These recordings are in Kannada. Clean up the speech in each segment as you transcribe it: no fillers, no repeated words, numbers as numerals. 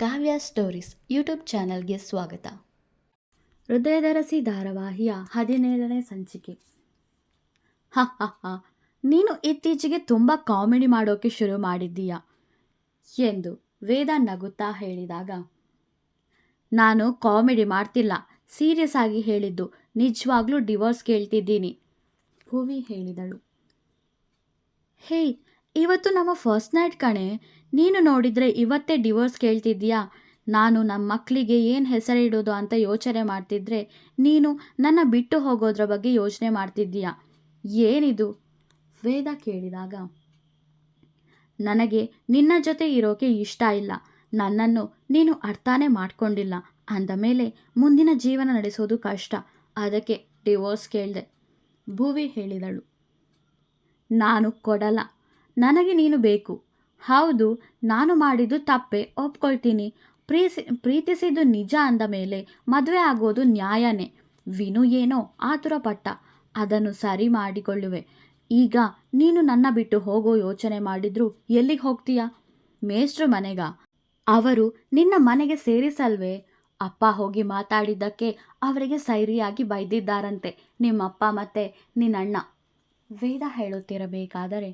ಕಾವ್ಯ ಸ್ಟೋರೀಸ್ ಯೂಟ್ಯೂಬ್ ಚಾನಲ್ಗೆ ಸ್ವಾಗತ. ಹೃದಯದರಸಿ ಧಾರಾವಾಹಿಯ 17ನೇ ಸಂಚಿಕೆ. ಹ, ನೀನು ಇತ್ತೀಚೆಗೆ ತುಂಬ ಕಾಮಿಡಿ ಮಾಡೋಕೆ ಶುರು ಮಾಡಿದ್ದೀಯಾ ಎಂದು ವೇದ ನಗುತ್ತಾ ಹೇಳಿದಾಗ, ನಾನು ಕಾಮಿಡಿ ಮಾಡ್ತಿಲ್ಲ, ಸೀರಿಯಸ್ ಆಗಿ ಹೇಳಿದ್ದು, ನಿಜವಾಗ್ಲೂ ಡಿವೋರ್ಸ್ ಕೇಳ್ತಿದ್ದೀನಿ ಭುವಿ ಹೇಳಿದಳು. ಹೇಯ್, ಇವತ್ತು ನಮ್ಮ ಫಸ್ಟ್ ನೈಟ್ ಕಣೆ, ನೀನು ನೋಡಿದರೆ ಇವತ್ತೇ ಡಿವೋರ್ಸ್ ಕೇಳ್ತಿದ್ದೀಯಾ? ನಾನು ನಮ್ಮ ಮಕ್ಕಳಿಗೆ ಏನು ಹೆಸರಿಡೋದು ಅಂತ ಯೋಚನೆ ಮಾಡ್ತಿದ್ರೆ ನೀನು ನನ್ನ ಬಿಟ್ಟು ಹೋಗೋದ್ರ ಬಗ್ಗೆ ಯೋಚನೆ ಮಾಡ್ತಿದ್ದೀಯಾ? ಏನಿದು? ವೇದ ಕೇಳಿದಾಗ, ನನಗೆ ನಿನ್ನ ಜೊತೆ ಇರೋಕೆ ಇಷ್ಟ ಇಲ್ಲ, ನನ್ನನ್ನು ನೀನು ಅರ್ಥನೇ ಮಾಡ್ಕೊಂಡಿಲ್ಲ ಅಂದ ಮೇಲೆ ಮುಂದಿನ ಜೀವನ ನಡೆಸೋದು ಕಷ್ಟ, ಅದಕ್ಕೆ ಡಿವೋರ್ಸ್ ಕೇಳಿದೆ ಭುವಿ ಹೇಳಿದಳು. ನಾನು ಕೊಡಲ್ಲ, ನನಗೆ ನೀನು ಬೇಕು. ಹೌದು, ನಾನು ಮಾಡಿದ್ದು ತಪ್ಪೆ, ಒಪ್ಕೊಳ್ತೀನಿ. ಪ್ರೀತಿಸಿದ್ದು ನಿಜ ಅಂದ ಮೇಲೆ ಮದುವೆ ಆಗೋದು ನ್ಯಾಯನೇ. ವಿನು ಏನೋ ಆತುರ ಪಟ್ಟ, ಅದನ್ನು ಸರಿ ಮಾಡಿಕೊಳ್ಳುವೆ. ಈಗ ನೀನು ನನ್ನ ಬಿಟ್ಟು ಹೋಗೋ ಯೋಚನೆ ಮಾಡಿದ್ರು ಎಲ್ಲಿಗೆ ಹೋಗ್ತೀಯಾ? ಮೇಷ್ಟ್ರು ಮನೆಗ? ಅವರು ನಿನ್ನ ಮನೆಗೆ ಸೇರಿಸಲ್ವೇ? ಅಪ್ಪ ಹೋಗಿ ಮಾತಾಡಿದ್ದಕ್ಕೆ ಅವರಿಗೆ ಸೈರಿಯಾಗಿ ಬೈದಿದ್ದಾರಂತೆ ನಿಮ್ಮಪ್ಪ ಮತ್ತೆ ನಿನ್ನಣ್ಣ. ವೇದ ಹೇಳುತ್ತಿರಬೇಕಾದರೆ,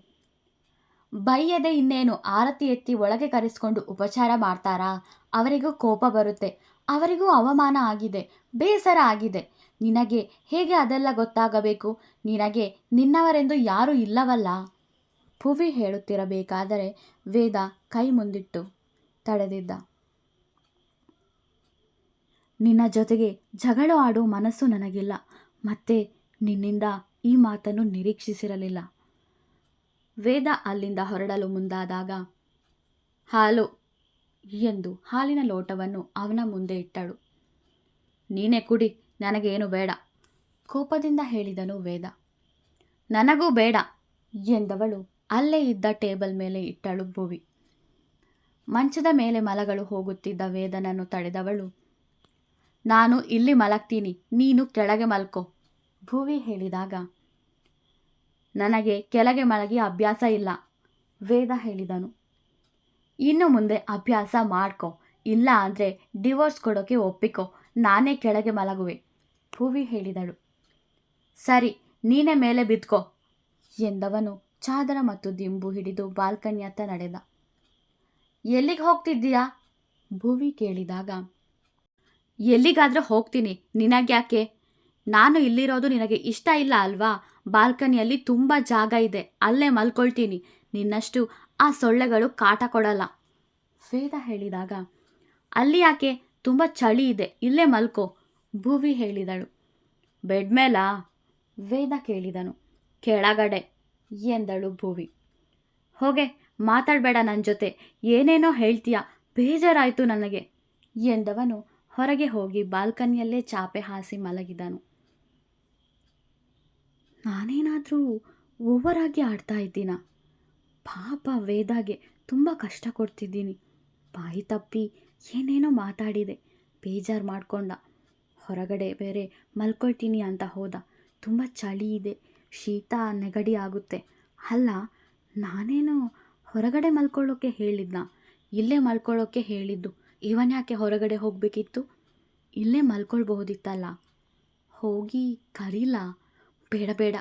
ಬೈಯದೆ ಇನ್ನೇನು, ಆರತಿ ಎತ್ತಿ ಒಳಗೆ ಕರೆಸ್ಕೊಂಡು ಉಪಚಾರ ಮಾಡ್ತಾರಾ? ಅವರಿಗೂ ಕೋಪ ಬರುತ್ತೆ, ಅವರಿಗೂ ಅವಮಾನ ಆಗಿದೆ, ಬೇಸರ ಆಗಿದೆ. ನಿನಗೆ ಹೇಗೆ ಅದೆಲ್ಲ ಗೊತ್ತಾಗಬೇಕು? ನಿನಗೆ ನಿನ್ನವರೆಂದು ಯಾರೂ ಇಲ್ಲವಲ್ಲ? ಭುವಿ ಹೇಳುತ್ತಿರಬೇಕಾದರೆ ವೇದ ಕೈ ಮುಂದಿಟ್ಟು ತಡೆದಿದ್ದ. ನಿನ್ನ ಜೊತೆಗೆ ಜಗಳ ಆಡೋ ಮನಸ್ಸು ನನಗಿಲ್ಲ, ಮತ್ತೆ ನಿನ್ನಿಂದ ಈ ಮಾತನ್ನು ನಿರೀಕ್ಷಿಸಿರಲಿಲ್ಲ. ವೇದ ಅಲ್ಲಿಂದ ಹೊರಡಲು ಮುಂದಾದಾಗ, ಹಾಲು ಎಂದು ಹಾಲಿನ ಲೋಟವನ್ನು ಅವನ ಮುಂದೆ ಇಟ್ಟಳು. ನೀನೇ ಕುಡಿ, ನನಗೇನು ಬೇಡ ಕೋಪದಿಂದ ಹೇಳಿದನು ವೇದ. ನನಗೂ ಬೇಡ ಎಂದವಳು ಅಲ್ಲೇ ಇದ್ದ ಟೇಬಲ್ ಮೇಲೆ ಇಟ್ಟಳು ಭುವಿ. ಮಂಚದ ಮೇಲೆ ಮಲಗಲು ಹೋಗುತ್ತಿದ್ದ ವೇದನನ್ನು ತಡೆದವಳು, ನಾನು ಇಲ್ಲಿ ಮಲಗ್ತೀನಿ, ನೀನು ಕೆಳಗೆ ಮಲ್ಕೋ ಭುವಿ ಹೇಳಿದಾಗ, ನನಗೆ ಕೆಳಗೆ ಮಲಗಿ ಅಭ್ಯಾಸ ಇಲ್ಲ ವೇದ ಹೇಳಿದನು. ಇನ್ನು ಮುಂದೆ ಅಭ್ಯಾಸ ಮಾಡ್ಕೊ, ಇಲ್ಲ ಅಂದರೆ ಡಿವೋರ್ಸ್ ಕೊಡೋಕೆ ಒಪ್ಪಿಕೊ, ನಾನೇ ಕೆಳಗೆ ಮಲಗುವೆ ಭುವಿ ಹೇಳಿದಳು. ಸರಿ, ನೀನೇ ಮೇಲೆ ಬಿದ್ಕೋ ಎಂದವನು ಚಾದರ ಮತ್ತು ದಿಂಬು ಹಿಡಿದು ಬಾಲ್ಕನಿಯತ್ತ ನಡೆದ. ಎಲ್ಲಿಗೆ ಹೋಗ್ತಿದ್ದೀಯಾ ಭುವಿ ಕೇಳಿದಾಗ, ಎಲ್ಲಿಗಾದರೂ ಹೋಗ್ತೀನಿ, ನಿನಗ್ಯಾಕೆ? ನಾನು ಇಲ್ಲಿರೋದು ನಿನಗೆ ಇಷ್ಟ ಇಲ್ಲ ಅಲ್ವಾ? ಬಾಲ್ಕನಿಯಲ್ಲಿ ತುಂಬ ಜಾಗ ಇದೆ, ಅಲ್ಲೇ ಮಲ್ಕೊಳ್ತೀನಿ, ನಿನ್ನಷ್ಟು ಆ ಸೊಳ್ಳೆಗಳು ಕಾಟ ಕೊಡಲ್ಲ ವೇದ ಹೇಳಿದಾಗ, ಅಲ್ಲಿ ಯಾಕೆ? ತುಂಬ ಚಳಿ ಇದೆ, ಇಲ್ಲೇ ಮಲ್ಕೋ ಭುವಿ ಹೇಳಿದಳು. ಬೆಡ್ ಮೇಲಾ ವೇದ ಕೇಳಿದನು. ಕೆಳಗಡೆ ಎಂದಳು ಭುವಿ. ಹೋಗೆ, ಮಾತಾಡಬೇಡ ನನ್ನ ಜೊತೆ, ಏನೇನೋ ಹೇಳ್ತೀಯ, ಬೇಜಾರಾಯಿತು ನನಗೆ ಎಂದವನು ಹೊರಗೆ ಹೋಗಿ ಬಾಲ್ಕನಿಯಲ್ಲೇ ಚಾಪೆ ಹಾಸಿ ಮಲಗಿದನು. ನಾನೇನಾದರೂ ಓವರಾಗಿ ಆಡ್ತಾ ಇದ್ದೀನ? ಪಾಪ ವೇದಾಗೆ ತುಂಬ ಕಷ್ಟ ಕೊಡ್ತಿದ್ದೀನಿ. ಬಾಯಿ ತಪ್ಪಿ ಏನೇನೋ ಮಾತಾಡಿದೆ, ಬೇಜಾರು ಮಾಡಿಕೊಂಡ. ಹೊರಗಡೆ ಬೇರೆ ಮಲ್ಕೊಳ್ತೀನಿ ಅಂತ ಹೋದ, ತುಂಬ ಚಳಿ ಇದೆ, ಶೀತ ನೆಗಡಿ ಆಗುತ್ತೆ. ಅಲ್ಲ, ನಾನೇನೋ ಹೊರಗಡೆ ಮಲ್ಕೊಳ್ಳೋಕ್ಕೆ ಹೇಳಿದ್ನ? ಇಲ್ಲೇ ಮಲ್ಕೊಳ್ಳೋಕ್ಕೆ ಹೇಳಿದ್ದು, ಇವನ್ಯಾಕೆ ಹೊರಗಡೆ ಹೋಗಬೇಕಿತ್ತು? ಇಲ್ಲೇ ಮಲ್ಕೊಳ್ಬಹುದಿತ್ತಲ್ಲ. ಹೋಗಿ ಕರೀಲ? ಬೇಡ,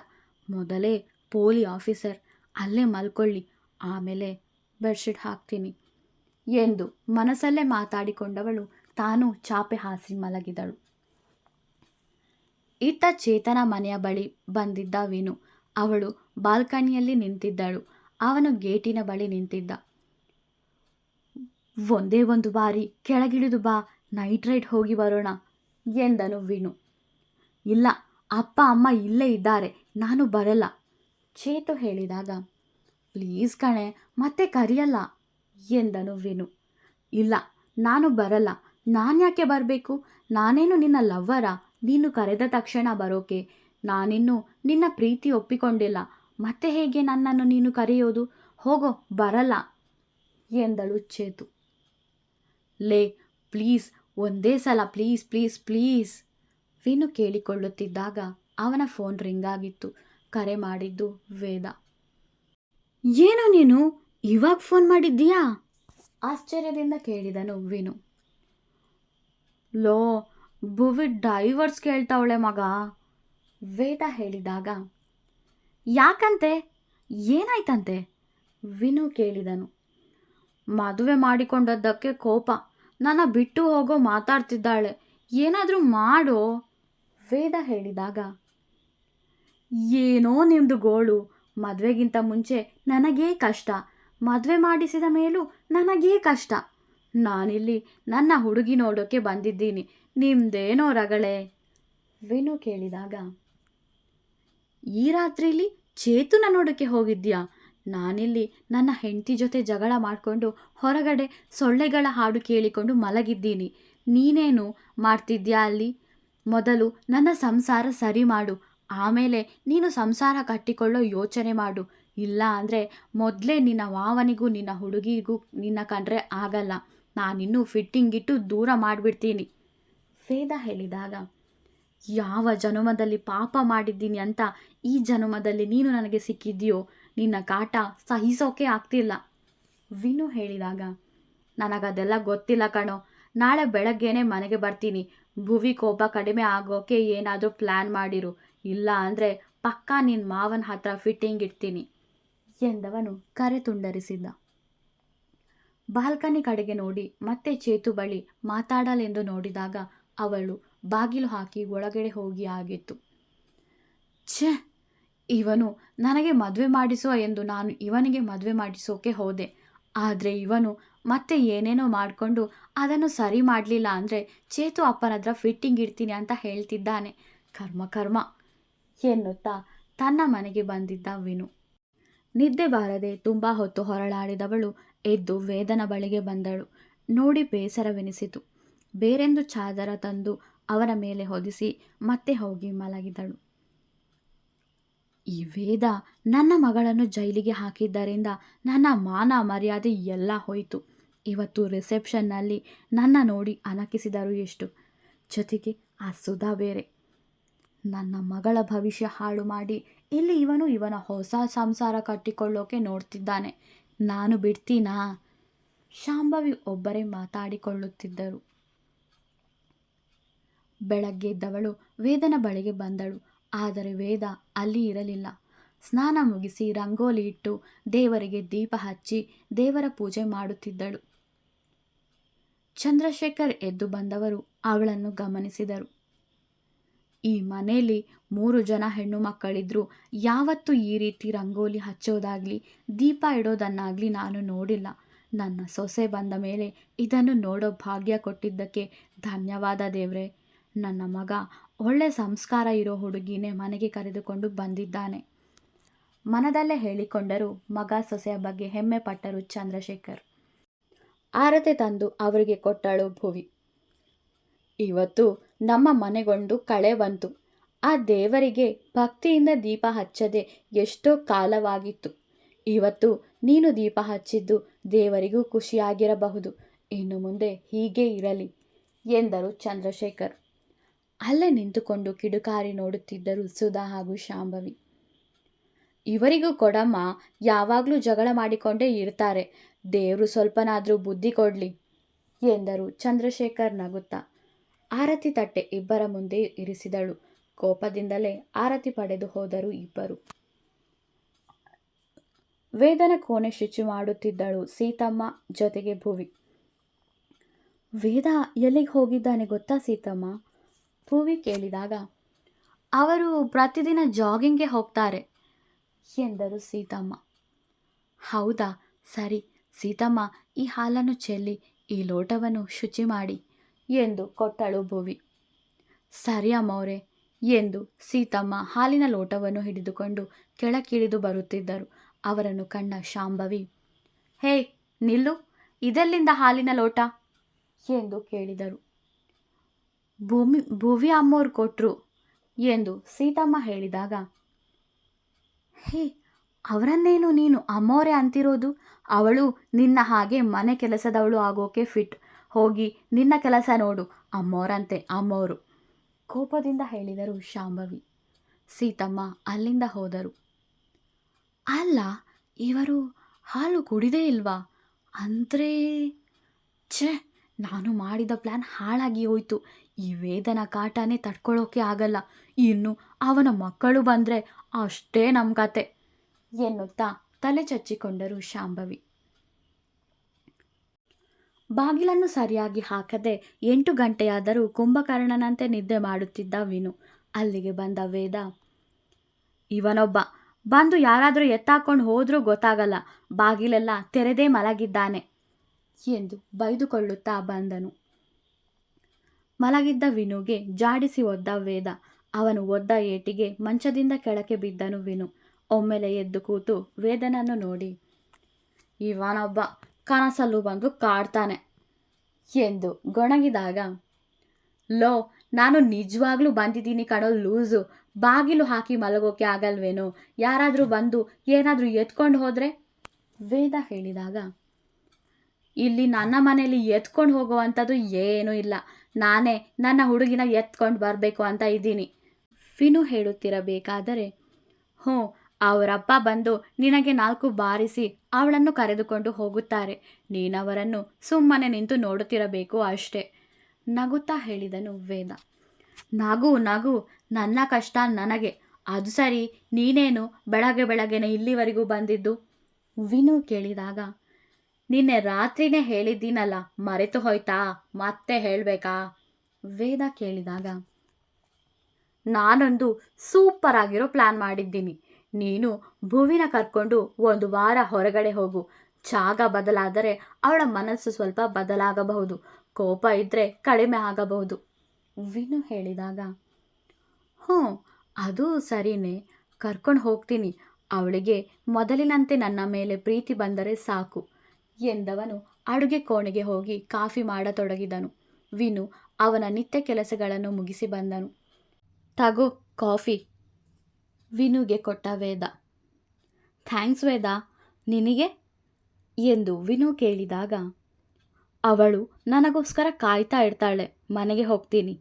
ಮೊದಲೇ ಪೋಲಿ ಆಫೀಸರ್, ಅಲ್ಲೇ ಮಲ್ಕೊಳ್ಳಿ, ಆಮೇಲೆ ಬೆಡ್ಶೀಟ್ ಹಾಕ್ತೀನಿ ಎಂದು ಮನಸ್ಸಲ್ಲೇ ಮಾತಾಡಿಕೊಂಡವಳು ತಾನು ಚಾಪೆ ಹಾಸಿ ಮಲಗಿದಳು. ಇತ್ತ ಚೇತನ ಮನೆಯ ಬಳಿ ಬಂದಿದ್ದ ವಿನು. ಅವಳು ಬಾಲ್ಕನಿಯಲ್ಲಿ ನಿಂತಿದ್ದಳು, ಅವನು ಗೇಟಿನ ಬಳಿ ನಿಂತಿದ್ದ. ಒಂದೇ ಒಂದು ಬಾರಿ ಕೆಳಗಿಳಿದು ಬಾ, ನೈಟ್ ರೈಡ್ ಹೋಗಿ ಬರೋಣ ಎಂದನು ವಿನು. ಇಲ್ಲ, ಅಪ್ಪ ಅಮ್ಮ ಇಲ್ಲೇ ಇದ್ದಾರೆ, ನಾನು ಬರಲ್ಲ ಚೇತು ಹೇಳಿದಾಗ, ಪ್ಲೀಸ್ ಕಣೆ, ಮತ್ತೆ ಕರೆಯಲ್ಲ ಎಂದನು ವಿನು. ಇಲ್ಲ, ನಾನು ಬರಲ್ಲ, ನಾನು ಯಾಕೆ ಬರಬೇಕು? ನಾನೇನು ನಿನ್ನ ಲವ್ವರ, ನೀನು ಕರೆದ ತಕ್ಷಣ ಬರೋಕೆ? ನಾನಿನ್ನೂ ನಿನ್ನ ಪ್ರೀತಿ ಒಪ್ಪಿಕೊಂಡಿಲ್ಲ, ಮತ್ತೆ ಹೇಗೆ ನನ್ನನ್ನು ನೀನು ಕರೆಯೋದು? ಹೋಗೋ, ಬರಲ್ಲ ಎಂದಳು ಚೇತು. ಲೇ ಪ್ಲೀಸ್, ಒಂದೇ ಸಲ ಪ್ಲೀಸ್ ಪ್ಲೀಸ್ ಪ್ಲೀಸ್ ವಿನು ಕೇಳಿಕೊಳ್ಳುತ್ತಿದ್ದಾಗ ಅವನ ಫೋನ್ ರಿಂಗ್ ಆಗಿತ್ತು. ಕರೆ ಮಾಡಿದ್ದು ವೇದ. ಏನೋ ನೀನು ಇವಾಗ ಫೋನ್ ಮಾಡಿದ್ದೀಯಾ ಆಶ್ಚರ್ಯದಿಂದ ಕೇಳಿದನು ವಿನು. ಲೋ, ಭುವಿ ಡೈವರ್ಸ್ ಕೇಳ್ತಾವಳೆ ಮಗ, ವೇದ ಹೇಳಿದಾಗ. ಯಾಕಂತೆ, ಏನಾಯ್ತಂತೆ, ವಿನು ಕೇಳಿದನು. ಮದುವೆ ಮಾಡಿಕೊಂಡದ್ದಕ್ಕೆ ಕೋಪ, ನನ್ನ ಬಿಟ್ಟು ಹೋಗೋ ಮಾತಾಡ್ತಿದ್ದಾಳೆ, ಏನಾದರೂ ಮಾಡೋ, ವೇದ ಹೇಳಿದಾಗ. ಏನೋ ನಿಮ್ಮದು ಗೋಳು, ಮದುವೆಗಿಂತ ಮುಂಚೆ ನನಗೇ ಕಷ್ಟ, ಮದುವೆ ಮಾಡಿಸಿದ ಮೇಲೂ ನನಗೇ ಕಷ್ಟ. ನಾನಿಲ್ಲಿ ನನ್ನ ಹುಡುಗಿ ನೋಡೋಕ್ಕೆ ಬಂದಿದ್ದೀನಿ, ನಿಮ್ದೇನೋ ರಗಳೆ, ವಿನು ಕೇಳಿದಾಗ. ಈ ರಾತ್ರಿಲಿ ಚೇತುನ ನೋಡೋಕ್ಕೆ ಹೋಗಿದ್ಯಾ? ನಾನಿಲ್ಲಿ ನನ್ನ ಹೆಂಡತಿ ಜೊತೆ ಜಗಳ ಮಾಡಿಕೊಂಡು ಹೊರಗಡೆ ಸೊಳ್ಳೆಗಳ ಹಾಡು ಕೇಳಿಕೊಂಡು ಮಲಗಿದ್ದೀನಿ. ನೀನೇನು ಮಾಡ್ತಿದ್ಯಾ ಅಲ್ಲಿ? ಮೊದಲು ನನ್ನ ಸಂಸಾರ ಸರಿ ಮಾಡು, ಆಮೇಲೆ ನೀನು ಸಂಸಾರ ಕಟ್ಟಿಕೊಳ್ಳೋ ಯೋಚನೆ ಮಾಡು. ಇಲ್ಲ ಅಂದರೆ ಮೊದಲೇ ನಿನ್ನ ಮಾವನಿಗೂ ನಿನ್ನ ಹುಡುಗಿಗೂ ನಿನ್ನ ಕಂಡ್ರೆ ಆಗಲ್ಲ, ನಾನಿನ್ನೂ ಫಿಟ್ಟಿಂಗ್ ಇಟ್ಟು ದೂರ ಮಾಡಿಬಿಡ್ತೀನಿ, ವೇದ ಹೇಳಿದಾಗ. ಯಾವ ಜನುಮದಲ್ಲಿ ಪಾಪ ಮಾಡಿದ್ದೀನಿ ಅಂತ ಈ ಜನುಮದಲ್ಲಿ ನೀನು ನನಗೆ ಸಿಕ್ಕಿದ್ಯೋ, ನಿನ್ನ ಕಾಟ ಸಹಿಸೋಕೆ ಆಗ್ತಿಲ್ಲ, ವಿನು ಹೇಳಿದಾಗ. ನನಗದೆಲ್ಲ ಗೊತ್ತಿಲ್ಲ ಕಣೋ, ನಾಳೆ ಬೆಳಗ್ಗೆನೇ ಮನೆಗೆ ಬರ್ತೀನಿ. ಭುವಿ ಕೋಪ ಕಡಿಮೆ ಆಗೋಕೆ ಏನಾದರೂ ಪ್ಲ್ಯಾನ್ ಮಾಡಿರು, ಇಲ್ಲ ಅಂದರೆ ಪಕ್ಕಾ ನಿನ್ನ ಮಾವನ ಹತ್ರ ಫಿಟ್ಟಿಂಗ್ ಇಡ್ತೀನಿ, ಎಂದವನು ಕರೆ ತುಂಡರಿಸಿದ್ದ. ಬಾಲ್ಕನಿ ಕಡೆಗೆ ನೋಡಿ ಮತ್ತೆ ಚೇತು ಬಳಿ ಮಾತಾಡಲೆಂದು ನೋಡಿದಾಗ ಅವಳು ಬಾಗಿಲು ಹಾಕಿ ಒಳಗಡೆ ಹೋಗಿ ಆಗಿತ್ತು. ಛೇ, ಇವನು ನನಗೆ ಮದುವೆ ಮಾಡಿಸುವ ಎಂದು ನಾನು ಇವನಿಗೆ ಮದುವೆ ಮಾಡಿಸೋಕೆ ಹೋದೆ, ಆದರೆ ಇವನು ಮತ್ತೆ ಏನೇನೋ ಮಾಡಿಕೊಂಡು ಅದನ್ನು ಸರಿ ಮಾಡಲಿಲ್ಲ ಅಂದರೆ ಚೇತು ಅಪ್ಪನ ಹತ್ರ ಫಿಟ್ಟಿಂಗ್ ಇಡ್ತೀನಿ ಅಂತ ಹೇಳ್ತಿದ್ದಾನೆ. ಕರ್ಮ ಕರ್ಮ ಎನ್ನುತ್ತಾ ತನ್ನ ಮನೆಗೆ ಬಂದಿದ್ದ ವಿನು. ನಿದ್ದೆ ಬಾರದೆ ತುಂಬ ಹೊತ್ತು ಹೊರಳಾಡಿದವಳು ಎದ್ದು ವೇದನ ಬಳಿಗೆ ಬಂದಳು. ನೋಡಿ ಬೇಸರವೆನಿಸಿತು. ಬೇರೆಂದು ಚಾದರ ತಂದು ಅವನ ಮೇಲೆ ಹೊದಿಸಿ ಮತ್ತೆ ಹೋಗಿ ಮಲಗಿದಳು. ಈ ವೇದ ನನ್ನ ಮಗಳನ್ನು ಜೈಲಿಗೆ ಹಾಕಿದ್ದರಿಂದ ನನ್ನ ಮಾನ ಮರ್ಯಾದೆ ಎಲ್ಲ ಹೋಯಿತು. ಇವತ್ತು ರಿಸೆಪ್ಷನ್ನಲ್ಲಿ ನನ್ನ ನೋಡಿ ಅಣಕಿಸಿದರು ಎಷ್ಟು, ಜೊತೆಗೆ ಆ ಸುಧಾ ಬೇರೆ. ನನ್ನ ಮಗಳ ಭವಿಷ್ಯ ಹಾಳು ಮಾಡಿ ಇಲ್ಲಿ ಇವನು ಇವನ ಹೊಸ ಸಂಸಾರ ಕಟ್ಟಿಕೊಳ್ಳೋಕೆ ನೋಡ್ತಿದ್ದಾನೆ. ನಾನು ಬಿಡ್ತೀನಾ? ಶಾಂಭವಿ ಒಬ್ಬರೇ ಮಾತಾಡಿಕೊಳ್ಳುತ್ತಿದ್ದರು. ಬೆಳಗ್ಗೆ ಎದ್ದವಳು ವೇದನ ಬಳಿಗೆ ಬಂದಳು. ಆದರೆ ವೇದ ಅಲ್ಲಿ ಇರಲಿಲ್ಲ. ಸ್ನಾನ ಮುಗಿಸಿ ರಂಗೋಲಿ ಇಟ್ಟು ದೇವರಿಗೆ ದೀಪ ಹಚ್ಚಿ ದೇವರ ಪೂಜೆ ಮಾಡುತ್ತಿದ್ದಳು. ಚಂದ್ರಶೇಖರ್ ಎದ್ದು ಬಂದವರು ಅವಳನ್ನು ಗಮನಿಸಿದರು. ಈ ಮನೆಯಲ್ಲಿ 3 ಜನ ಹೆಣ್ಣು ಮಕ್ಕಳಿದ್ರು ಯಾವತ್ತೂ ಈ ರೀತಿ ರಂಗೋಲಿ ಹಚ್ಚೋದಾಗ್ಲಿ ದೀಪ ಇಡೋದನ್ನಾಗಲಿ ನಾನು ನೋಡಿಲ್ಲ. ನನ್ನ ಸೊಸೆ ಬಂದ ಮೇಲೆ ಇದನ್ನು ನೋಡೋ ಭಾಗ್ಯ ಕೊಟ್ಟಿದ್ದಕ್ಕೆ ಧನ್ಯವಾದ ದೇವ್ರೆ. ನನ್ನ ಮಗ ಒಳ್ಳೆ ಸಂಸ್ಕಾರ ಇರೋ ಹುಡುಗಿನೇ ಮನೆಗೆ ಕರೆದುಕೊಂಡು ಬಂದಿದ್ದಾನೆ. ಮನದಲ್ಲೇ ಹೇಳಿಕೊಂಡರು. ಮಗ ಸೊಸೆಯ ಬಗ್ಗೆ ಹೆಮ್ಮೆ ಪಟ್ಟರು ಚಂದ್ರಶೇಖರ್. ಆರತಿ ತಂದು ಅವರಿಗೆ ಕೊಟ್ಟಳು ಭುವಿ. ಇವತ್ತು ನಮ್ಮ ಮನೆಗೊಂದು ಕಳೆ ಬಂತು. ಆ ದೇವರಿಗೆ ಭಕ್ತಿಯಿಂದ ದೀಪ ಹಚ್ಚದೆ ಎಷ್ಟೋ ಕಾಲವಾಗಿತ್ತು. ಇವತ್ತು ನೀನು ದೀಪ ಹಚ್ಚಿದ್ದು ದೇವರಿಗೂ ಖುಷಿಯಾಗಿರಬಹುದು. ಇನ್ನು ಮುಂದೆ ಹೀಗೆ ಇರಲಿ ಎಂದರು ಚಂದ್ರಶೇಖರ್. ಅಲ್ಲೇ ನಿಂತುಕೊಂಡು ಕಿಡುಕಾರಿ ನೋಡುತ್ತಿದ್ದರು ಸುಧಾ ಹಾಗೂ ಶಾಂಭವಿ. ಇವರಿಗೂ ಕೊಡಮ್ಮ, ಯಾವಾಗಲೂ ಜಗಳ ಮಾಡಿಕೊಂಡೇ ಇರ್ತಾರೆ, ದೇವರು ಸ್ವಲ್ಪನಾದರೂ ಬುದ್ಧಿ ಕೊಡಲಿ ಎಂದರು ಚಂದ್ರಶೇಖರ್ ನಗುತ್ತಾ. ಆರತಿ ತಟ್ಟೆ ಇಬ್ಬರ ಮುಂದೆ ಇರಿಸಿದಳು. ಕೋಪದಿಂದಲೇ ಆರತಿ ಪಡೆದು ಹೋದರು ಇಬ್ಬರು. ವೇದನ ಕೋಣೆ ಶುಚಿ ಮಾಡುತ್ತಿದ್ದಳು ಸೀತಮ್ಮ, ಜೊತೆಗೆ ಭುವಿ. ವೇದ ಎಲ್ಲಿಗೆ ಹೋಗಿದ್ದಾನೆ ಗೊತ್ತಾ ಸೀತಮ್ಮ? ಭುವಿ ಕೇಳಿದಾಗ. ಅವರು ಪ್ರತಿದಿನ ಜಾಗಿಂಗ್ಗೆ ಹೋಗ್ತಾರೆ ಎಂದರು ಸೀತಮ್ಮ. ಹೌದಾ, ಸರಿ ಸೀತಮ್ಮ, ಈ ಹಾಲನ್ನು ಚೆಲ್ಲಿ ಈ ಲೋಟವನ್ನು ಶುಚಿ ಮಾಡಿ ಎಂದು ಕೊಟ್ಟಳು ಭುವಿ. ಸರಿ ಅಮ್ಮವ್ರೆ ಎಂದು ಸೀತಮ್ಮ ಹಾಲಿನ ಲೋಟವನ್ನು ಹಿಡಿದುಕೊಂಡು ಕೆಳಕಿಳಿದು ಬರುತ್ತಿದ್ದರು. ಅವರನ್ನು ಕಂಡ ಶಾಂಭವಿ, ಹೇ ನಿಲ್ಲು, ಇದೆಲ್ಲಿಂದ ಹಾಲಿನ ಲೋಟ ಎಂದು ಕೇಳಿದರು. ಭುವಿ ಅಮ್ಮೋರು ಕೊಟ್ರು ಎಂದು ಸೀತಮ್ಮ ಹೇಳಿದಾಗ, ಹೇ ಅವರನ್ನೇನು ನೀನು ಅಮ್ಮೋರೆ ಅಂತಿರೋದು? ಅವಳು ನಿನ್ನ ಹಾಗೆ ಮನೆ ಕೆಲಸದವಳು ಆಗೋಕೆ ಫಿಟ್. ಹೋಗಿ ನಿನ್ನ ಕೆಲಸ ನೋಡು, ಅಮ್ಮೋರಂತೆ ಅಮ್ಮೋರು, ಕೋಪದಿಂದ ಹೇಳಿದರು ಶಾಂಭವಿ. ಸೀತಮ್ಮ ಅಲ್ಲಿಂದ ಹೋದರು. ಅಲ್ಲ, ಇವರು ಹಾಲು ಕುಡಿದೇ ಇಲ್ವಾ? ಅಂದರೆ ಛೇ, ನಾನು ಮಾಡಿದ ಪ್ಲ್ಯಾನ್ ಹಾಳಾಗಿ ಹೋಯಿತು. ಈ ವೇದನ ಕಾಟನೇ ತಡ್ಕೊಳ್ಳೋಕೆ ಆಗಲ್ಲ. ಇನ್ನು ಅವನ ಮಕ್ಕಳು ಬಂದರೆ ಅಷ್ಟೇ ನಮ್ಮ ಕತೆ ಎನ್ನುತ್ತಾ ತಲೆ ಚಚ್ಚಿಕೊಂಡರು ಶಾಂಭವಿ. ಬಾಗಿಲನ್ನು ಸರಿಯಾಗಿ ಹಾಕದೆ 8 ಗಂಟೆಯಾದರೂ ಕುಂಭಕರ್ಣನಂತೆ ನಿದ್ದೆ ಮಾಡುತ್ತಿದ್ದ ವಿನು. ಅಲ್ಲಿಗೆ ಬಂದ ವೇದ, ಇವನೊಬ್ಬ ಬಂದು ಯಾರಾದರೂ ಎತ್ತಾಕೊಂಡು ಹೋದ್ರೂ ಗೊತ್ತಾಗಲ್ಲ, ಬಾಗಿಲೆಲ್ಲ ತೆರೆದೇ ಮಲಗಿದ್ದಾನೆ ಎಂದು ಬೈದುಕೊಳ್ಳುತ್ತಾ ಬಂದನು. ಮಲಗಿದ್ದ ವಿನುಗೆ ಜಾಡಿಸಿ ಒದ್ದ ವೇದ. ಅವನು ಒದ್ದ ಏಟಿಗೆ ಮಂಚದಿಂದ ಕೆಳಕ್ಕೆ ಬಿದ್ದನು ವಿನು. ಒಮ್ಮೆಲೆ ಎದ್ದು ಕೂತು ವೇದನನ್ನು ನೋಡಿ, ಇವನೊಬ್ಬ ಕನಸಲ್ಲೂ ಬಂದು ಕಾಡ್ತಾನೆ ಎಂದು ಗೊಣಗಿದಾಗ, ಲೋ, ನಾನು ನಿಜವಾಗ್ಲೂ ಬಂದಿದ್ದೀನಿ ಕಣೋ ಲೂಸು. ಬಾಗಿಲು ಹಾಕಿ ಮಲಗೋಕೆ ಆಗಲ್ವೇನೋ? ಯಾರಾದರೂ ಬಂದು ಏನಾದರೂ ಎತ್ಕೊಂಡು ಹೋದರೆ ವೇದ ಹೇಳಿದಾಗ, ಇಲ್ಲಿ ನನ್ನ ಮನೆಯಲ್ಲಿ ಎತ್ಕೊಂಡು ಹೋಗೋವಂಥದ್ದು ಏನೂ ಇಲ್ಲ. ನಾನೇ ನನ್ನ ಹುಡುಗಿನ ಎತ್ಕೊಂಡು ಬರಬೇಕು ಅಂತ ಇದ್ದೀನಿ. ವಿನು ಹೇಳುತ್ತಿರಬೇಕಾದರೆ, ಹ್ಞೂ, ಅವರಪ್ಪ ಬಂದು ನಿನಗೆ 4 ಬಾರಿಸಿ ಅವಳನ್ನು ಕರೆದುಕೊಂಡು ಹೋಗುತ್ತಾರೆ. ನೀನವರನ್ನು ಸುಮ್ಮನೆ ನಿಂತು ನೋಡುತ್ತಿರಬೇಕು ಅಷ್ಟೇ ನಗುತ್ತಾ ಹೇಳಿದನು ವೇದ. ನಗು ನಗು, ನನ್ನ ಕಷ್ಟ ನನಗೆ. ಅದು ಸರಿ, ನೀನೇನು ಬೆಳಗ್ಗೆನೆ ಇಲ್ಲಿವರೆಗೂ ಬಂದಿದ್ದು? ವಿನು ಕೇಳಿದಾಗ, ನಿನ್ನೆ ರಾತ್ರಿನೇ ಹೇಳಿದ್ದೀನಲ್ಲ, ಮರೆತು ಹೋಯ್ತಾ? ಮತ್ತೆ ಹೇಳಬೇಕಾ? ವೇದ ಕೇಳಿದಾಗ, ನಾನೊಂದು ಸೂಪರ್ ಆಗಿರೋ ಪ್ಲ್ಯಾನ್ ಮಾಡಿದ್ದೀನಿ. ನೀನು ಭುವಿನ ಕರ್ಕೊಂಡು 1 ವಾರ ಹೊರಗಡೆ ಹೋಗು. ಜಾಗ ಬದಲಾದರೆ ಅವಳ ಮನಸ್ಸು ಸ್ವಲ್ಪ ಬದಲಾಗಬಹುದು, ಕೋಪ ಇದ್ದರೆ ಕಡಿಮೆ ಆಗಬಹುದು ವಿನು ಹೇಳಿದಾಗ, ಹ್ಞೂ, ಅದು ಸರಿನೇ, ಕರ್ಕೊಂಡು ಹೋಗ್ತೀನಿ. ಅವಳಿಗೆ ಮೊದಲಿನಂತೆ ನನ್ನ ಮೇಲೆ ಪ್ರೀತಿ ಬಂದರೆ ಸಾಕು ಎಂದವನು ಅಡುಗೆ ಕೋಣೆಗೆ ಹೋಗಿ ಕಾಫಿ ಮಾಡತೊಡಗಿದನು. ವಿನು ಅವನ ನಿತ್ಯ ಕೆಲಸಗಳನ್ನು ಮುಗಿಸಿ ಬಂದನು. ತಗೋ ಕಾಫಿ ವಿನುಗೆ ಕೊಟ್ಟ ವೇದ. ಥ್ಯಾಂಕ್ಸ್ ವೇದ, ನಿನಗೆ ಎಂದು ವಿನು ಕೇಳಿದಾಗ, ಅವಳು ನನಗೋಸ್ಕರ ಕಾಯ್ತಾ ಇರ್ತಾಳೆ, ಮನೆಗೆ ಹೋಗ್ತೀನಿ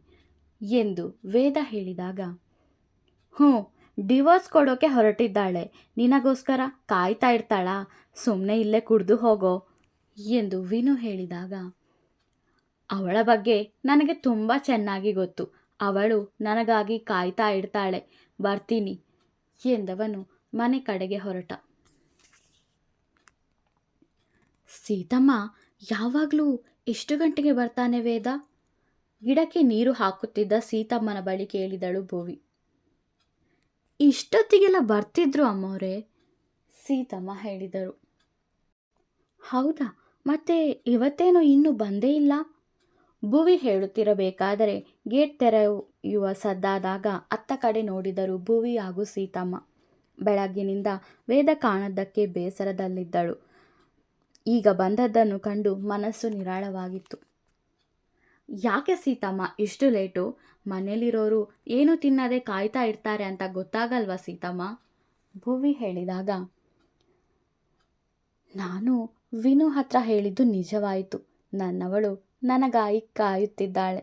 ಎಂದು ವೇದ ಹೇಳಿದಾಗ, ಹ್ಞೂ, ಡಿವೋರ್ಸ್ ಕೊಡೋಕೆ ಹೊರಟಿದ್ದಾಳೆ, ನಿನಗೋಸ್ಕರ ಕಾಯ್ತಾ ಇರ್ತಾಳಾ? ಸುಮ್ಮನೆ ಇಲ್ಲೇ ಕುಡಿದು ಹೋಗೋ ಎಂದು ವಿನು ಹೇಳಿದಾಗ, ಅವಳ ಬಗ್ಗೆ ನನಗೆ ತುಂಬ ಚೆನ್ನಾಗಿ ಗೊತ್ತು. ಅವಳು ನನಗಾಗಿ ಕಾಯ್ತಾ ಇರ್ತಾಳೆ, ಬರ್ತೀನಿ ಎಂದವನು ಮನೆ ಕಡೆಗೆ ಹೊರಟ. ಸೀತಮ್ಮ ಯಾವಾಗಲೂ ಎಷ್ಟು ಗಂಟೆಗೆ ಬರ್ತಾನೆ ವೇದ? ಗಿಡಕ್ಕೆ ನೀರು ಹಾಕುತ್ತಿದ್ದ ಸೀತಮ್ಮನ ಬಳಿ ಕೇಳಿದಳು ಭುವಿ. ಇಷ್ಟೊತ್ತಿಗೆಲ್ಲ ಬರ್ತಿದ್ರು ಅಮ್ಮೋರೆ, ಸೀತಮ್ಮ ಹೇಳಿದರು. ಹೌದಾ, ಮತ್ತೆ ಇವತ್ತೇನೋ ಇನ್ನೂ ಬಂದೇ ಇಲ್ಲ? ಭುವಿ ಹೇಳುತ್ತಿರಬೇಕಾದರೆ ಗೇಟ್ ತೆರೆಯುವ ಸದ್ದಾದಾಗ ಅತ್ತ ಕಡೆ ನೋಡಿದರು ಭುವಿ ಹಾಗೂ ಸೀತಮ್ಮ. ಬೆಳಗ್ಗಿನಿಂದ ವೇದ ಕಾಣದ್ದಕ್ಕೆ ಬೇಸರದಲ್ಲಿದ್ದಳು. ಈಗ ಬಂದದ್ದನ್ನು ಕಂಡು ಮನಸ್ಸು ನಿರಾಳವಾಗಿತ್ತು. ಯಾಕೆ ಸೀತಮ್ಮ ಇಷ್ಟು ಲೇಟು? ಮನೇಲಿರೋರು ಏನು ತಿನ್ನದೆ ಕಾಯ್ತಾ ಇರ್ತಾರೆ ಅಂತ ಗೊತ್ತಾಗಲ್ವಾ ಸೀತಮ್ಮ? ಭುವಿ ಹೇಳಿದಾಗ, ನಾನು ವಿನು ಹತ್ರ ಹೇಳಿದ್ದು ನಿಜವಾಯಿತು. ನನ್ನವಳು ನನಗಾಗಿ ಕಾಯುತ್ತಿದ್ದಾಳೆ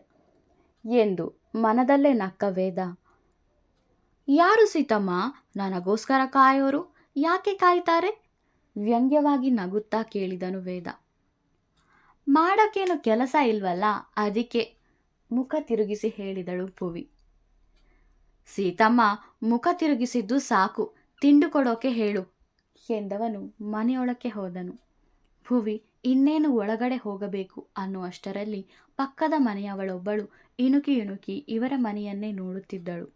ಎಂದು ಮನದಲ್ಲೇ ನಕ್ಕ ವೇದ. ಯಾರು ಸೀತಮ್ಮ ನನಗೋಸ್ಕರ ಕಾಯೋರು? ಯಾಕೆ ಕಾಯ್ತಾರೆ? ವ್ಯಂಗ್ಯವಾಗಿ ನಗುತ್ತಾ ಕೇಳಿದನು ವೇದ. ಮಾಡೋಕ್ಕೇನು ಕೆಲಸ ಇಲ್ವಲ್ಲ, ಅದಕ್ಕೆ ಮುಖ ತಿರುಗಿಸಿ ಹೇಳಿದಳು ಭುವಿ. ಸೀತಮ್ಮ ಮುಖ ತಿರುಗಿಸಿದ್ದು ಸಾಕು, ತಿಂಡು ಕೊಡೋಕೆ ಹೇಳು ಎಂದವನು ಮನೆಯೊಳಕ್ಕೆ ಹೋದನು. ಭುವಿ ಇನ್ನೇನು ಒಳಗಡೆ ಹೋಗಬೇಕು ಅನ್ನುವಷ್ಟರಲ್ಲಿ ಪಕ್ಕದ ಮನೆಯವಳೊಬ್ಬಳು ಇಣುಕಿ ಇಣುಕಿ ಇವರ ಮನೆಯನ್ನೇ ನೋಡುತ್ತಿದ್ದಳು.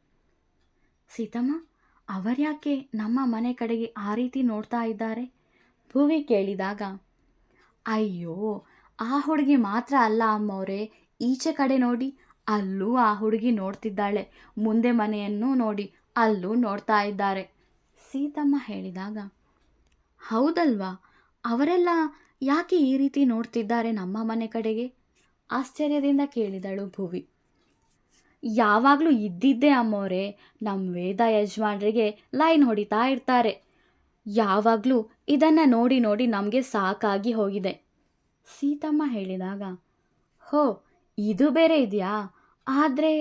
ಸೀತಮ್ಮ, ಅವರ್ಯಾಕೆ ನಮ್ಮ ಮನೆ ಕಡೆಗೆ ಆ ರೀತಿ ನೋಡ್ತಾ ಇದ್ದಾರೆ? ಭುವಿ ಕೇಳಿದಾಗ, ಅಯ್ಯೋ, ಆ ಹುಡುಗಿ ಮಾತ್ರ ಅಲ್ಲ ಅಮ್ಮವ್ರೆ, ಈಚೆ ಕಡೆ ನೋಡಿ, ಅಲ್ಲೂ ಆ ಹುಡುಗಿ ನೋಡ್ತಿದ್ದಾಳೆ, ಮುಂದೆ ಮನೆಯನ್ನು ನೋಡಿ ಅಲ್ಲೂ ನೋಡ್ತಾ ಇದ್ದಾರೆ ಸೀತಮ್ಮ ಹೇಳಿದಾಗ, ಹೌದಲ್ವಾ, ಅವರೆಲ್ಲ ಯಾಕೆ ಈ ರೀತಿ ನೋಡ್ತಿದ್ದಾರೆ ನಮ್ಮ ಮನೆ ಕಡೆಗೆ? ಆಶ್ಚರ್ಯದಿಂದ ಕೇಳಿದಳು ಭುವಿ. ಯಾವಾಗಲೂ ಇದ್ದಿದ್ದೇ ಅಮ್ಮೋರೆ, ನಮ್ಮ ವೇದ ಯಜಮಾನ್ರಿಗೆ ಲೈನ್ ಹೊಡಿತಾ ಇರ್ತಾರೆ. ಯಾವಾಗಲೂ ಇದನ್ನು ನೋಡಿ ನೋಡಿ ನಮಗೆ ಸಾಕಾಗಿ ಹೋಗಿದೆ ಸೀತಮ್ಮ ಹೇಳಿದಾಗ, ಹೋ, ಇದು ಬೇರೆ ಇದೆಯಾ? ಆದರೆ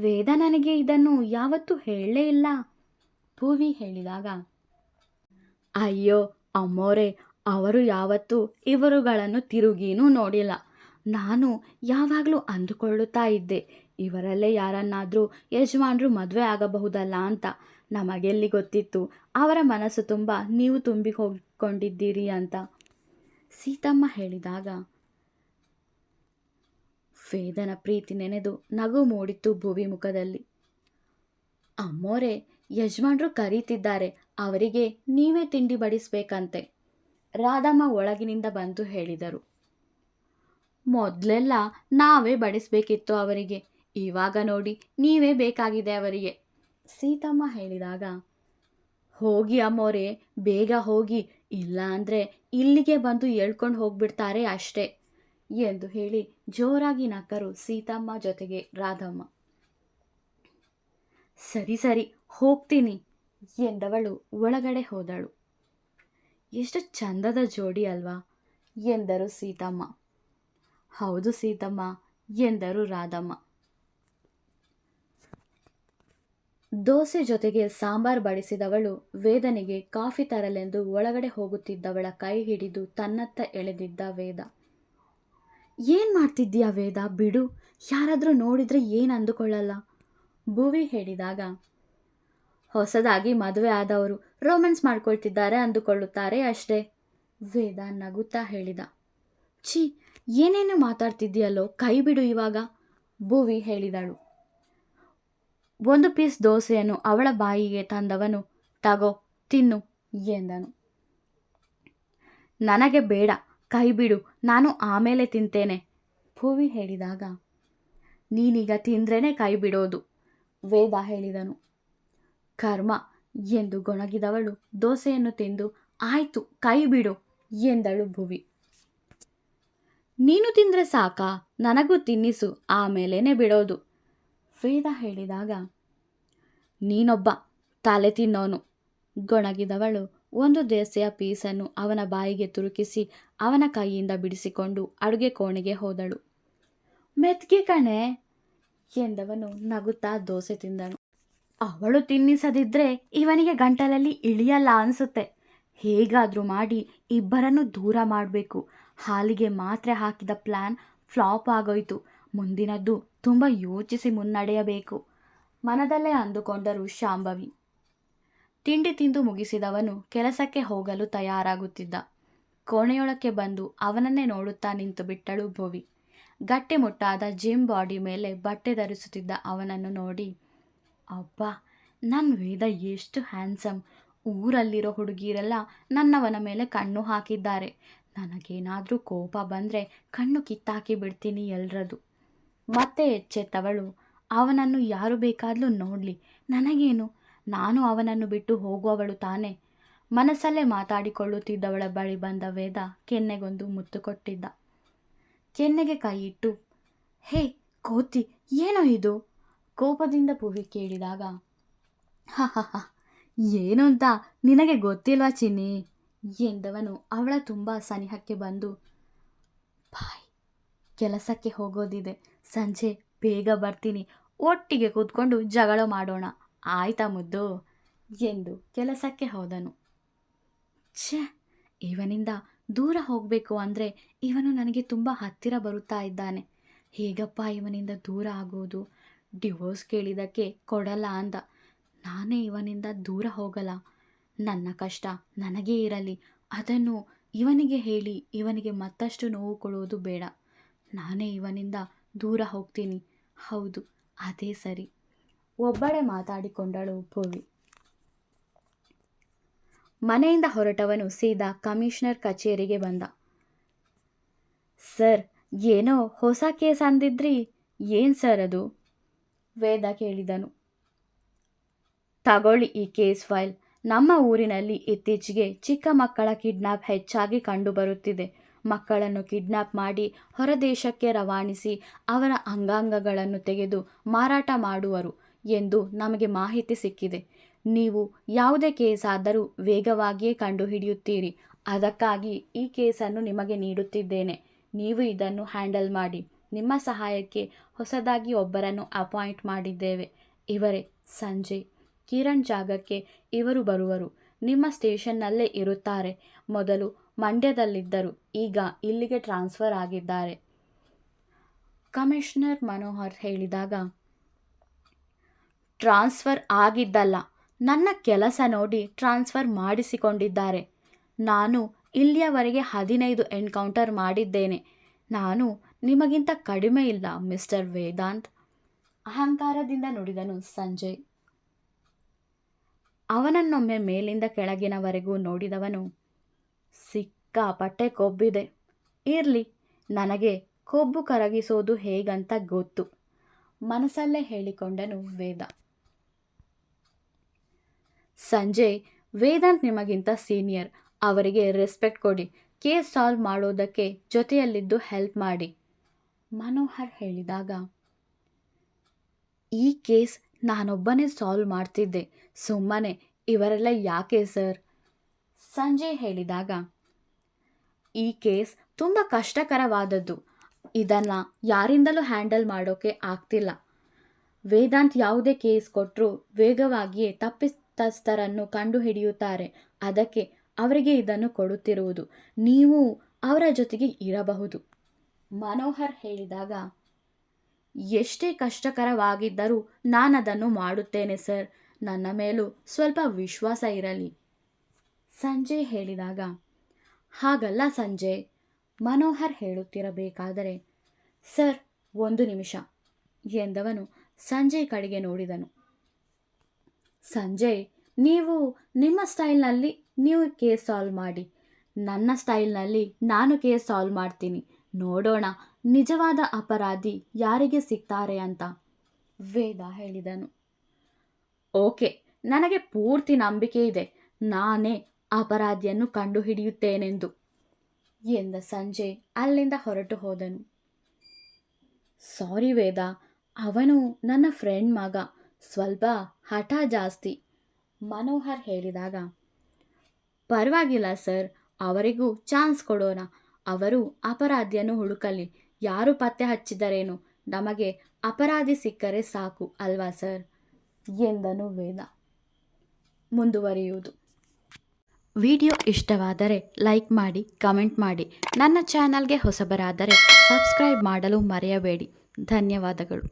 ವೇದ ನನಗೆ ಇದನ್ನು ಯಾವತ್ತೂ ಹೇಳಲೇ ಇಲ್ಲ ಭುವಿ ಹೇಳಿದಾಗ, ಅಯ್ಯೋ ಅಮ್ಮೋರೆ, ಅವರು ಯಾವತ್ತೂ ಇವರುಗಳನ್ನು ತಿರುಗಿನೂ ನೋಡಿಲ್ಲ. ನಾನು ಯಾವಾಗಲೂ ಅಂದುಕೊಳ್ಳುತ್ತಾ ಇದ್ದೆ, ಇವರಲ್ಲೇ ಯಾರನ್ನಾದರೂ ಯಜಮಾನರು ಮದುವೆ ಆಗಬಹುದಲ್ಲ ಅಂತ. ನಮಗೆಲ್ಲಿ ಗೊತ್ತಿತ್ತು ಅವರ ಮನಸ್ಸು ತುಂಬ ನೀವು ತುಂಬಿ ಹೋಗಿಕೊಂಡಿದ್ದೀರಿ ಅಂತ ಸೀತಮ್ಮ ಹೇಳಿದಾಗ ವೇದನ ಪ್ರೀತಿ ನೆನೆದು ನಗು ಮೂಡಿತ್ತು ಭುವಿ ಮುಖದಲ್ಲಿ. ಅಮ್ಮೋರೆ, ಯಜಮಾನ್ರು ಕರೀತಿದ್ದಾರೆ, ಅವರಿಗೆ ನೀವೇ ತಿಂಡಿ ಬಡಿಸ್ಬೇಕಂತೆ. ರಾಧಮ್ಮ ಒಳಗಿನಿಂದ ಬಂದು ಹೇಳಿದರು. ಮೊದಲೆಲ್ಲ ನಾವೇ ಬಡಿಸ್ಬೇಕಿತ್ತು ಅವರಿಗೆ, ಇವಾಗ ನೋಡಿ ನೀವೇ ಬೇಕಾಗಿದೆ ಅವರಿಗೆ, ಸೀತಮ್ಮ ಹೇಳಿದಾಗ ಹೋಗಿ ಅಮ್ಮೋರೆ, ಬೇಗ ಹೋಗಿ, ಇಲ್ಲ ಅಂದರೆ ಇಲ್ಲಿಗೆ ಬಂದು ಹೇಳ್ಕೊಂಡು ಹೋಗ್ಬಿಡ್ತಾರೆ ಅಷ್ಟೇ ಎಂದು ಹೇಳಿ ಜೋರಾಗಿ ನಕ್ಕರು ಸೀತಮ್ಮ ಜೊತೆಗೆ ರಾಧಮ್ಮ. ಸರಿ ಸರಿ ಹೋಗ್ತೀನಿ ಎಂದವಳು ಒಳಗಡೆ ಹೋದಳು. ಎಷ್ಟು ಚಂದದ ಜೋಡಿ ಅಲ್ವಾ ಎಂದರು ಸೀತಮ್ಮ. ಹೌದು ಸೀತಮ್ಮ ಎಂದರು ರಾಧಮ್ಮ. ದೋಸೆ ಜೊತೆಗೆ ಸಾಂಬಾರ್ ಬಡಿಸಿದವಳು ವೇದನಿಗೆ ಕಾಫಿ ತರಲೆಂದು ಒಳಗಡೆ ಹೋಗುತ್ತಿದ್ದವಳ ಕೈ ಹಿಡಿದು ತನ್ನತ್ತ ಎಳೆದಿದ್ದ ವೇದ. ಏನು ಮಾಡ್ತಿದ್ದೀಯಾ ವೇದ, ಬಿಡು, ಯಾರಾದರೂ ನೋಡಿದರೆ ಏನು ಅಂದುಕೊಳ್ಳಲ್ಲ, ಭುವಿ ಹೇಳಿದಾಗ ಹೊಸದಾಗಿ ಮದುವೆ ಆದವರು ರೋಮ್ಯಾನ್ಸ್ ಮಾಡ್ಕೊಳ್ತಿದ್ದಾರೆ ಅಂದುಕೊಳ್ಳುತ್ತಾರೆ ಅಷ್ಟೇ, ವೇದ ನಗುತ್ತಾ ಹೇಳಿದ. ಛೀ, ಏನೇನು ಮಾತಾಡ್ತಿದ್ದೀಯಲ್ಲೋ, ಕೈ ಬಿಡು ಇವಾಗ, ಭುವಿ ಹೇಳಿದಳು. ಒಂದು ಪೀಸ್ ದೋಸೆಯನ್ನು ಅವಳ ಬಾಯಿಗೆ ತಂದವನು ತಗೋ ತಿನ್ನು ಎಂದನು. ನನಗೆ ಬೇಡ, ಕೈ ಬಿಡು, ನಾನು ಆಮೇಲೆ ತಿಂತೇನೆ, ಭುವಿ ಹೇಳಿದಾಗ ನೀನೀಗ ತಿಂದ್ರೇ ಕೈ ಬಿಡೋದು, ವೇದ ಹೇಳಿದನು. ಕರ್ಮ ಎಂದು ಗೊಣಗಿದವಳು ದೋಸೆಯನ್ನು ತಿಂದು ಆಯ್ತು ಕೈ ಬಿಡು ಎಂದಳು ಭುವಿ. ನೀನು ತಿಂದರೆ ಸಾಕಾ, ನನಗೂ ತಿನ್ನಿಸು, ಆಮೇಲೇನೆ ಬಿಡೋದು, ವೇದ ಹೇಳಿದಾಗ ನೀನೊಬ್ಬ ತಲೆ ತಿನ್ನೋನು, ಗೊಣಗಿದವಳು ಒಂದು ದೋಸೆಯ ಪೀಸನ್ನು ಅವನ ಬಾಯಿಗೆ ತುರುಕಿಸಿ ಅವನ ಕೈಯಿಂದ ಬಿಡಿಸಿಕೊಂಡು ಅಡುಗೆ ಕೋಣೆಗೆ ಹೋದಳು. ಮೆತ್ಗೆ ಕಣೆ ಎಂದವನು ನಗುತ್ತಾ ದೋಸೆ ತಿಂದನು. ಅವಳು ತಿನ್ನಿಸದಿದ್ದರೆ ಇವನಿಗೆ ಗಂಟಲಲ್ಲಿ ಇಳಿಯಲ್ಲ ಅನಿಸುತ್ತೆ. ಹೇಗಾದರೂ ಮಾಡಿ ಇಬ್ಬರನ್ನು ದೂರ ಮಾಡಬೇಕು. ಹಾಲಿಗೆ ಮಾತ್ರೆ ಹಾಕಿದ ಪ್ಲ್ಯಾನ್ ಫ್ಲಾಪ್ ಆಗೋಯ್ತು. ಮುಂದಿನದ್ದು ತುಂಬ ಯೋಚಿಸಿ ಮುನ್ನಡೆಯಬೇಕು, ಮನದಲ್ಲೇ ಅಂದುಕೊಂಡರು ಶಾಂಭವಿ. ತಿಂಡಿ ತಿಂದು ಮುಗಿಸಿದವನು ಕೆಲಸಕ್ಕೆ ಹೋಗಲು ತಯಾರಾಗುತ್ತಿದ್ದ. ಕೋಣೆಯೊಳಕ್ಕೆ ಬಂದು ಅವನನ್ನೇ ನೋಡುತ್ತಾ ನಿಂತು ಬಿಟ್ಟಳು ಭುವಿ. ಗಟ್ಟಿಮುಟ್ಟಾದ ಜಿಮ್ ಬಾಡಿ ಮೇಲೆ ಬಟ್ಟೆ ಧರಿಸುತ್ತಿದ್ದ ಅವನನ್ನು ನೋಡಿ, ಅಬ್ಬಾ, ನನ್ನ ವೇದ ಎಷ್ಟು ಹ್ಯಾಂಡ್ಸಮ್, ಊರಲ್ಲಿರೋ ಹುಡುಗಿರೆಲ್ಲ ನನ್ನವನ ಮೇಲೆ ಕಣ್ಣು ಹಾಕಿದ್ದಾರೆ. ನನಗೇನಾದರೂ ಕೋಪ ಬಂದರೆ ಕಣ್ಣು ಕಿತ್ತಾಕಿ ಬಿಡ್ತೀನಿ ಎಲ್ರದು. ಮತ್ತೆ ಎಚ್ಚೆತ್ತವಳು, ಅವನನ್ನು ಯಾರು ಬೇಕಾದರೂ ನೋಡಲಿ, ನನಗೇನು, ನಾನು ಅವನನ್ನು ಬಿಟ್ಟು ಹೋಗುವವಳು ತಾನೆ. ಮನಸ್ಸಲ್ಲೇ ಮಾತಾಡಿಕೊಳ್ಳುತ್ತಿದ್ದವಳ ಬಳಿ ಬಂದ ವೇದ ಕೆನ್ನೆಗೊಂದು ಮುತ್ತು ಕೊಟ್ಟಿದ್ದ. ಕೆನ್ನೆಗೆ ಕೈ ಇಟ್ಟು, ಹೇ ಕೋತಿ, ಏನೋ ಇದು, ಕೋಪದಿಂದ ಭುವಿ ಕೇಳಿದಾಗ, ಹ ಏನು ಅಂತ ನಿನಗೆ ಗೊತ್ತಿಲ್ವಾ ಚಿನ್ನಿ ಎಂದವನು ಅವಳ ತುಂಬ ಸನಿಹಕ್ಕೆ ಬಂದು, ಬಾಯ್, ಕೆಲಸಕ್ಕೆ ಹೋಗೋದಿದೆ, ಸಂಜೆ ಬೇಗ ಬರ್ತೀನಿ, ಒಟ್ಟಿಗೆ ಕೂತ್ಕೊಂಡು ಜಗಳ ಮಾಡೋಣ, ಆಯ್ತಾ ಮುದ್ದು ಎಂದು ಕೆಲಸಕ್ಕೆ ಹೋದನು. ಛೇ, ಇವನಿಂದ ದೂರ ಹೋಗಬೇಕು ಅಂದರೆ ಇವನು ನನಗೆ ತುಂಬ ಹತ್ತಿರ ಬರುತ್ತಾ ಇದ್ದಾನೆ. ಹೇಗಪ್ಪ ಇವನಿಂದ ದೂರ ಆಗೋದು? ಡಿವೋರ್ಸ್ ಕೇಳಿದ್ದಕ್ಕೆ ಕೊಡಲ್ಲ ಅಂದ. ನಾನೇ ಇವನಿಂದ ದೂರ ಹೋಗಲ್ಲ. ನನ್ನ ಕಷ್ಟ ನನಗೇ ಇರಲಿ, ಅದನ್ನು ಇವನಿಗೆ ಹೇಳಿ ಇವನಿಗೆ ಮತ್ತಷ್ಟು ನೋವು ಕೊಡುವುದು ಬೇಡ. ನಾನೇ ಇವನಿಂದ ದೂರ ಹೋಗ್ತೀನಿ. ಹೌದು, ಅದೇ ಸರಿ, ಒಬ್ಬಳೇ ಮಾತಾಡಿಕೊಂಡಳು ಭುವಿ. ಮನೆಯಿಂದ ಹೊರಟವನು ಸೀದಾ ಕಮಿಷನರ್ ಕಚೇರಿಗೆ ಬಂದ. ಸರ್, ಏನೋ ಹೊಸ ಕೇಸ್ ಅಂದಿದ್ರಿ, ಏನು ಸರ್ ಅದು? ವೇದ ಕೇಳಿದನು. ತಗೊಳ್ಳಿ ಈ ಕೇಸ್ ಫೈಲ್. ನಮ್ಮ ಊರಿನಲ್ಲಿ ಇತ್ತೀಚೆಗೆ ಚಿಕ್ಕ ಮಕ್ಕಳ ಕಿಡ್ನಾಪ್ ಹೆಚ್ಚಾಗಿ ಕಂಡುಬರುತ್ತಿದೆ. ಮಕ್ಕಳನ್ನು ಕಿಡ್ನಾಪ್ ಮಾಡಿ ಹೊರದೇಶಕ್ಕೆ ರವಾನಿಸಿ ಅವರ ಅಂಗಾಂಗಗಳನ್ನು ತೆಗೆದು ಮಾರಾಟ ಮಾಡುವರು ಎಂದು ನಮಗೆ ಮಾಹಿತಿ ಸಿಕ್ಕಿದೆ. ನೀವು ಯಾವುದೇ ಕೇಸ್ ಆದರೂ ವೇಗವಾಗಿಯೇ ಕಂಡುಹಿಡಿಯುತ್ತೀರಿ. ಅದಕ್ಕಾಗಿ ಈ ಕೇಸನ್ನು ನಿಮಗೆ ನೀಡುತ್ತಿದ್ದೇನೆ. ನೀವು ಇದನ್ನು ಹ್ಯಾಂಡಲ್ ಮಾಡಿ. ನಿಮ್ಮ ಸಹಾಯಕ್ಕೆ ಹೊಸದಾಗಿ ಒಬ್ಬರನ್ನು ಅಪಾಯಿಂಟ್ ಮಾಡಿದ್ದೇವೆ. ಇವರೇ ಸಂಜಯ್. ಕಿರಣ್ ಜಾಗಕ್ಕೆ ಇವರು ಬರುವರು. ನಿಮ್ಮ ಸ್ಟೇಷನ್ನಲ್ಲೇ ಇರುತ್ತಾರೆ. ಮೊದಲು ಮಂಡ್ಯದಲ್ಲಿದ್ದರು, ಈಗ ಇಲ್ಲಿಗೆ ಟ್ರಾನ್ಸ್ಫರ್ ಆಗಿದ್ದಾರೆ. ಕಮಿಷನರ್ ಮನೋಹರ್ ಹೇಳಿದಾಗ, ಟ್ರಾನ್ಸ್ಫರ್ ಆಗಿದ್ದಲ್ಲ, ನನ್ನ ಕೆಲಸ ನೋಡಿ ಟ್ರಾನ್ಸ್ಫರ್ ಮಾಡಿಸಿಕೊಂಡಿದ್ದಾರೆ. ನಾನು ಇಲ್ಲಿಯವರೆಗೆ 15 ಎನ್ಕೌಂಟರ್ ಮಾಡಿದ್ದೇನೆ. ನಾನು ನಿಮಗಿಂತ ಕಡಿಮೆ ಇಲ್ಲ ಮಿಸ್ಟರ್ ವೇದಾಂತ್, ಅಹಂಕಾರದಿಂದ ನುಡಿದನು ಸಂಜಯ್. ಅವನನ್ನೊಮ್ಮೆ ಮೇಲಿಂದ ಕೆಳಗಿನವರೆಗೂ ನೋಡಿದವನು, ಸಿಕ್ಕಾಪಟ್ಟೆ ಕೊಬ್ಬಿದೆ. ಇರಲಿ, ನನಗೆ ಕೊಬ್ಬು ಕರಗಿಸೋದು ಹೇಗಂತ ಗೊತ್ತು, ಮನಸ್ಸಲ್ಲೇ ಹೇಳಿಕೊಂಡನು ವೇದ. ಸಂಜಯ್, ವೇದಾಂತ್ ನಿಮಗಿಂತ ಸೀನಿಯರ್, ಅವರಿಗೆ ರೆಸ್ಪೆಕ್ಟ್ ಕೊಡಿ. ಕೇಸ್ ಸಾಲ್ವ್ ಮಾಡೋದಕ್ಕೆ ಜೊತೆಯಲ್ಲಿದ್ದು ಹೆಲ್ಪ್ ಮಾಡಿ, ಮನೋಹರ್ ಹೇಳಿದಾಗ, ಈ ಕೇಸ್ ನಾನೊಬ್ಬನೇ ಸಾಲ್ವ್ ಮಾಡ್ತಿದ್ದೆ, ಸುಮ್ಮನೆ ಇವರೆಲ್ಲ ಯಾಕೆ ಸರ್? ಸಂಜಯ್ ಹೇಳಿದಾಗ, ಈ ಕೇಸ್ ತುಂಬ ಕಷ್ಟಕರವಾದದ್ದು, ಇದನ್ನು ಯಾರಿಂದಲೂ ಹ್ಯಾಂಡಲ್ ಮಾಡೋಕ್ಕೆ ಆಗ್ತಿಲ್ಲ. ವೇದಾಂತ್ ಯಾವುದೇ ಕೇಸ್ ಕೊಟ್ಟರೂ ವೇಗವಾಗಿಯೇ ತಪ್ಪಿತಸ್ಥರನ್ನು ಕಂಡುಹಿಡಿಯುತ್ತಾರೆ. ಅದಕ್ಕೆ ಅವರಿಗೆ ಇದನ್ನು ಕೊಡುತ್ತಿರುವುದು. ನೀವು ಅವರ ಜೊತೆಗೆ ಇರಬಹುದು, ಮನೋಹರ್ ಹೇಳಿದಾಗ, ಎಷ್ಟೇ ಕಷ್ಟಕರವಾಗಿದ್ದರೂ ನಾನದನ್ನು ಮಾಡುತ್ತೇನೆ ಸರ್, ನನ್ನ ಮೇಲೂ ಸ್ವಲ್ಪ ವಿಶ್ವಾಸ ಇರಲಿ, ಸಂಜಯ್ ಹೇಳಿದಾಗ. ಹಾಗಲ್ಲ ಸಂಜಯ್, ಮನೋಹರ್ ಹೇಳುತ್ತಿರಬೇಕಾದರೆ, ಸರ್ 1 ನಿಮಿಷ ಎಂದವನು ಸಂಜಯ್ ಕಡೆಗೆ ನೋಡಿದನು. ಸಂಜಯ್, ನೀವು ನಿಮ್ಮ ಸ್ಟೈಲ್ನಲ್ಲಿ ನೀವು ಕೇಸ್ ಸಾಲ್ವ್ ಮಾಡಿ, ನನ್ನ ಸ್ಟೈಲ್ನಲ್ಲಿ ನಾನು ಕೇಸ್ ಸಾಲ್ವ್ ಮಾಡ್ತೀನಿ. ನೋಡೋಣ ನಿಜವಾದ ಅಪರಾಧಿ ಯಾರಿಗೆ ಸಿಗ್ತಾರೆ ಅಂತ, ವೇದ ಹೇಳಿದನು. ಓಕೆ, ನನಗೆ ಪೂರ್ತಿ ನಂಬಿಕೆ ಇದೆ, ನಾನೇ ಅಪರಾಧಿಯನ್ನು ಕಂಡುಹಿಡಿಯುತ್ತೇನೆಂದು ಎಂದ ಸಂಜಯ್ ಅಲ್ಲಿಂದ ಹೊರಟು ಹೋದನು. ಸಾರಿ ವೇದ, ಅವನು ನನ್ನ ಫ್ರೆಂಡ್ ಮಗ, ಸ್ವಲ್ಪ ಹಠ ಜಾಸ್ತಿ, ಮನೋಹರ್ ಹೇಳಿದಾಗ. ಪರವಾಗಿಲ್ಲ ಸರ್, ಅವರಿಗೂ ಚಾನ್ಸ್ ಕೊಡೋಣ, ಅವರು ಅಪರಾಧಿಯನ್ನು ಹುಡುಕಲಿ, ಯಾರು ಪತ್ತೆ ಹಚ್ಚಿದರೇನು, ನಮಗೆ ಅಪರಾಧಿ ಸಿಕ್ಕರೆ ಸಾಕು ಅಲ್ವಾ ಸರ್ ಎಂದನು ವೇದ. ಮುಂದುವರಿಯುವುದು. ವಿಡಿಯೋ ಇಷ್ಟವಾದರೆ ಲೈಕ್ ಮಾಡಿ, ಕಮೆಂಟ್ ಮಾಡಿ. ನನ್ನ ಚಾನಲ್ಗೆ ಹೊಸಬರಾದರೆ ಸಬ್ಸ್ಕ್ರೈಬ್ ಮಾಡಲು ಮರೆಯಬೇಡಿ. ಧನ್ಯವಾದಗಳು.